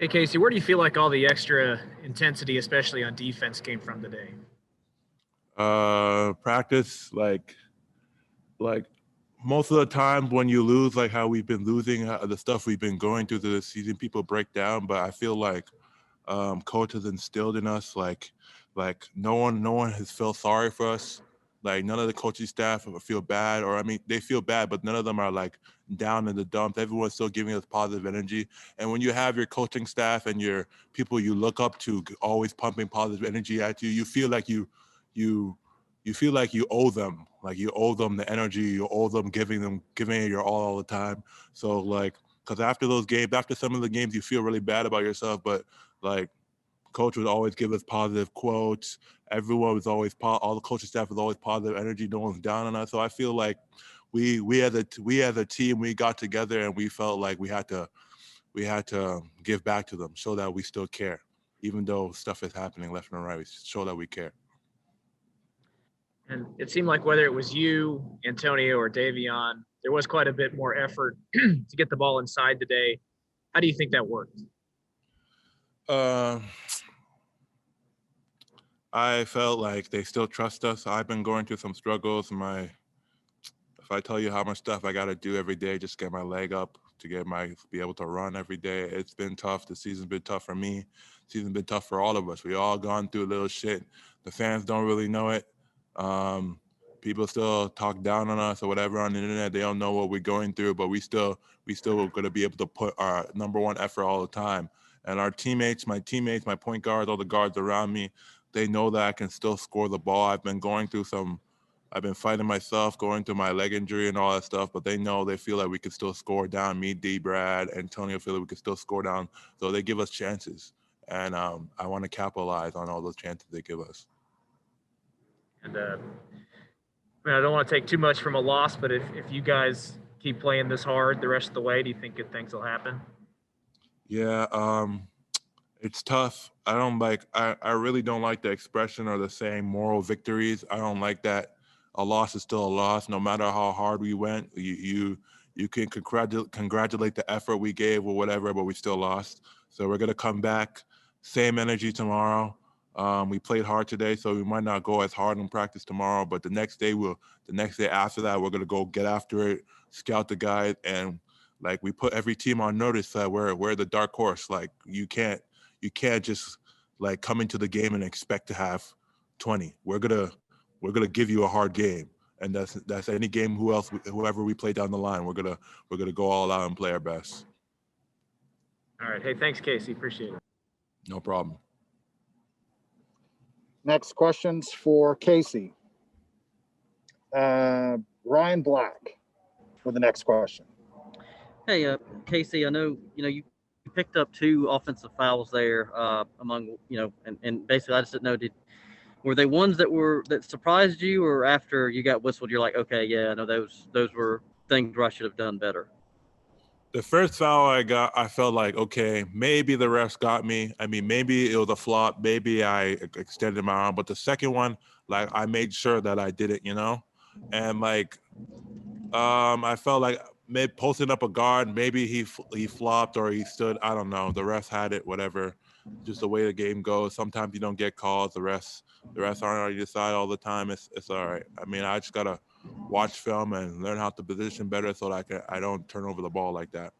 Hey Casey, where do you feel like all the extra intensity, especially on defense, came from today? Practice like most of the time when you lose, like how we've been losing, the stuff we've been going through this season, people break down. But I feel like coach has instilled in us like no one has felt sorry for us. Like none of the coaching staff feel bad, or I mean they feel bad, but none of them are like down in the dumps. Everyone's still giving us positive energy. And when you have your coaching staff and your people you look up to always pumping positive energy at you, you feel like you you feel like you owe them. Like you owe them the energy, you owe them giving it your all the time. So like because after those games, after some of the games, you feel really bad about yourself, but like coach would always give us positive quotes. Everyone was always all the coaching staff was always positive energy. No one's down on us. So I feel like we as a team we got together and we felt like we had to give back to them, show that we still care, even though stuff is happening left and right. We show that we care. And it seemed like whether it was you, Antonio, or Davion, there was quite a bit more effort to get the ball inside today. How do you think that worked? Uh, I felt like they still trust us. I've been going through some struggles. If I tell you how much stuff I got to do every day just to get my leg up, to be able to run every day, it's been tough. The season's been tough for me. The season's been tough for all of us. We all gone through a little shit. The fans don't really know it. Um, People still talk down on us or whatever on the internet. They don't know what we're going through, but we still going to be able to put our number one effort all the time. And our teammates, my point guards, all the guards around me, they know that I can still score the ball. I've been fighting myself, going through my leg injury and all that stuff, but they feel like we could still score down. Me, D, Brad, Antonio feel like we could still score down. So they give us chances. And I want to capitalize on all those chances they give us. And I don't want to take too much from a loss, but if you guys keep playing this hard the rest of the way, do you think good things will happen? Yeah, it's tough. I really don't like the expression or the saying moral victories. I don't like that. A loss is still a loss, no matter how hard we went. You can congratulate the effort we gave or whatever, but we still lost. So we're gonna come back, same energy tomorrow. We played hard today, so we might not go as hard in practice tomorrow. But the next day after that, we're gonna go get after it, scout the guys, and like we put every team on notice that we're the dark horse. Like you can't just like come into the game and expect to have 20. We're gonna give you a hard game, and that's any game. Whoever we play down the line, we're gonna go all out and play our best. All right. Hey, thanks, Casey. Appreciate it. No problem. Next questions for Casey. Ryan Black for the next question. Hey, Casey, I know you picked up two offensive fouls there among and basically I just didn't know were they ones that surprised you, or after you got whistled you're like, okay, yeah, no, those were things where I should have done better. The first foul I got, I felt like, okay, maybe the refs got me. I mean, maybe it was a flop. Maybe I extended my arm. But the second one, like, I made sure that I did it. And like, I felt like maybe posting up a guard, maybe he flopped or he stood. I don't know. The refs had it, whatever. Just the way the game goes. Sometimes you don't get calls. The refs aren't on your side all the time. It's all right. I mean, I just gotta watch film and learn how to position better so that I don't turn over the ball like that.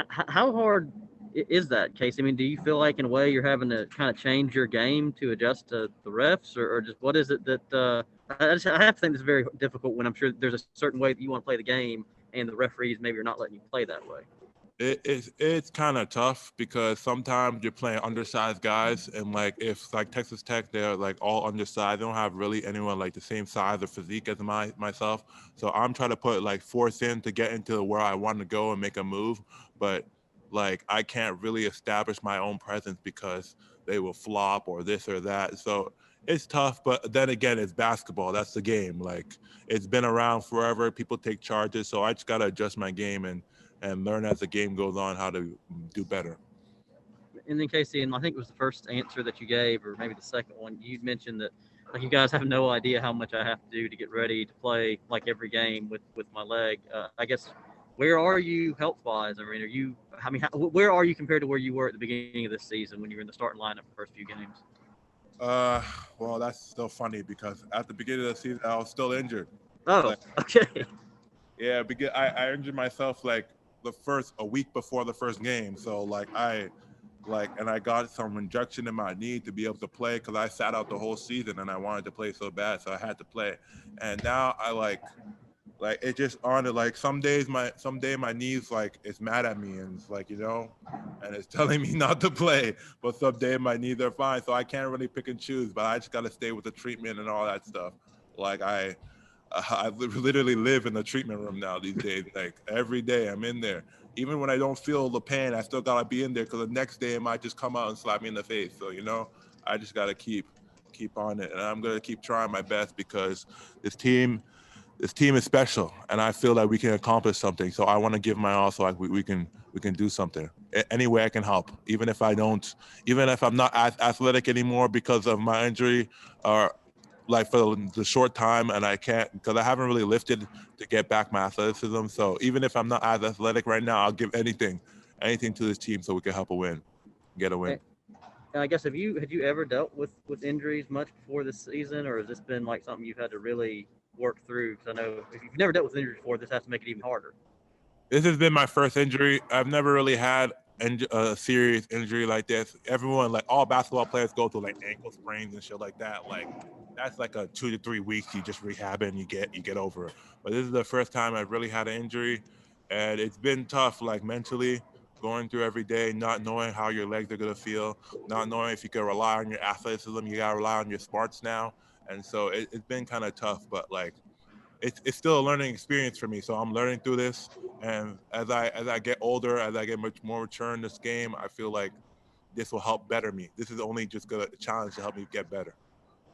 How hard is that, Casey? I mean, do you feel like in a way you're having to kind of change your game to adjust to the refs, or just what is it that I have to think this is very difficult when I'm sure there's a certain way that you want to play the game and the referees maybe are not letting you play that way. It's kind of tough because sometimes you're playing undersized guys, and like if like Texas Tech, they're like all undersized. They don't have really anyone like the same size or physique as myself. So I'm trying to put like force in to get into where I want to go and make a move, but like I can't really establish my own presence because they will flop or this or that. So it's tough, but then again, it's basketball. That's the game. Like it's been around forever. People take charges, so I just gotta adjust my game and learn as the game goes on how to do better. And then Casey, and I think it was the first answer that you gave, or maybe the second one, you mentioned that like you guys have no idea how much I have to do to get ready to play like every game with my leg. I guess where are you health wise? Where are you compared to where you were at the beginning of this season when you were in the starting lineup the first few games? Well, that's still funny because at the beginning of the season, I was still injured. Oh, Like, okay. yeah, because I injured myself like a week before the first game. So and I got some injection in my knee to be able to play because I sat out the whole season and I wanted to play so bad, so I had to play. And now I like it just on it. Like some day my knees like it's mad at me and it's like, and it's telling me not to play. But some day my knees are fine, so I can't really pick and choose. But I just gotta stay with the treatment and all that stuff. Like I literally live in the treatment room now these days. Like every day I'm in there. Even when I don't feel the pain, I still gotta be in there because the next day it might just come out and slap me in the face. So I just gotta keep on it, and I'm gonna keep trying my best because this team is special, and I feel like we can accomplish something. So I want to give my all, so like we can do something. Any way I can help, even if I'm not as athletic anymore because of my injury, or like for the short time, and I can't because I haven't really lifted to get back my athleticism. So even if I'm not as athletic right now, I'll give anything to this team so we can help get a win. And I guess had you ever dealt with injuries much before this season, or has this been like something you've had to really work through? Because I know if you've never dealt with injuries before, this has to make it even harder. This has been my first injury. I've never really had a serious injury like this. Everyone, like all basketball players, go through like ankle sprains and shit like that. Like that's like a 2 to 3 weeks. You just rehab it and you get over it. But this is the first time I've really had an injury, and it's been tough, like mentally, going through every day, not knowing how your legs are gonna feel, not knowing if you can rely on your athleticism. You gotta rely on your smarts now, and so it's been kind of tough. But like it's still a learning experience for me. So I'm learning through this, and as I get older, as I get much more mature in this game, I feel like this will help better me. This is only just a challenge to help me get better.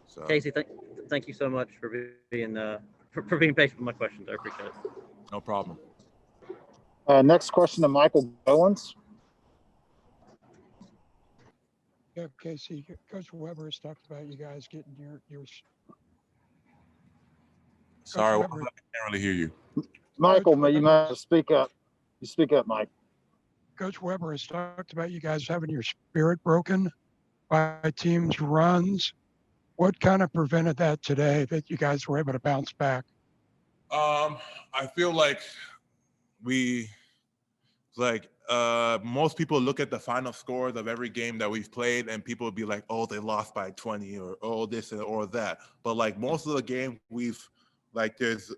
So Casey, thank you so much for being for being patient with my questions. I appreciate it. no problem. Next question to Michael Goins. Yeah, Casey, Coach Weber has talked about you guys getting your Sorry, I Weber. can't really hear you. Michael, you might speak up. You speak up, Mike. Coach Weber has talked about you guys having your spirit broken by teams' runs. What kind of prevented that today that you guys were able to bounce back? I feel like most people look at the final scores of every game that we've played and people would be like, oh, they lost by 20 or oh, this or that. But like most of the game there's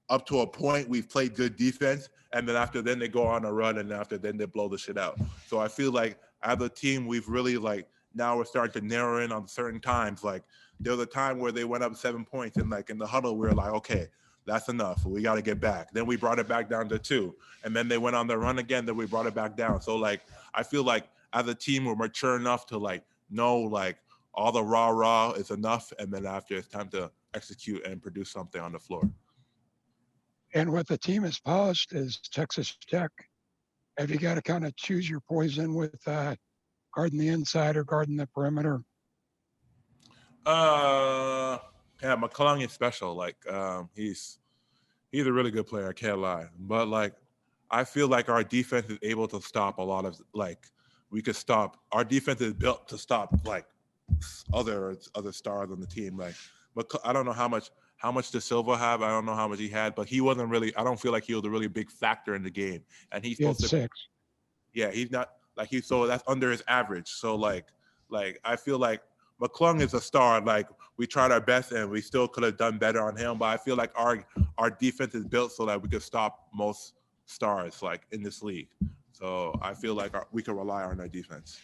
up to a point we've played good defense, and then then they go on a run, and then they blow the shit out. So I feel like as a team, we've really now we're starting to narrow in on certain times. Like there was a time where they went up 7 points, and in the huddle we were like, okay, that's enough. We got to get back. Then we brought it back down to 2, and then they went on the run again. Then we brought it back down. So I feel like as a team we're mature enough to know all the rah is enough, and then after it's time to execute and produce something on the floor. And what the team has polished is Texas Tech. Have you got to kind of choose your poison with guarding the inside or guarding the perimeter? Yeah, McClung is special. He's a really good player. I can't lie. But I feel like our defense is able to stop a lot of we could stop. Our defense is built to stop other stars on the team. But I don't know how much De Silva have. I don't know how much he had, but he wasn't really. I don't feel like he was a really big factor in the game. And he's supposed to. 6. Yeah, he's not so that's under his average. So I feel like McClung is a star. We tried our best and we still could have done better on him. But I feel like our defense is built so that we could stop most stars in this league. So I feel like we can rely on our defense.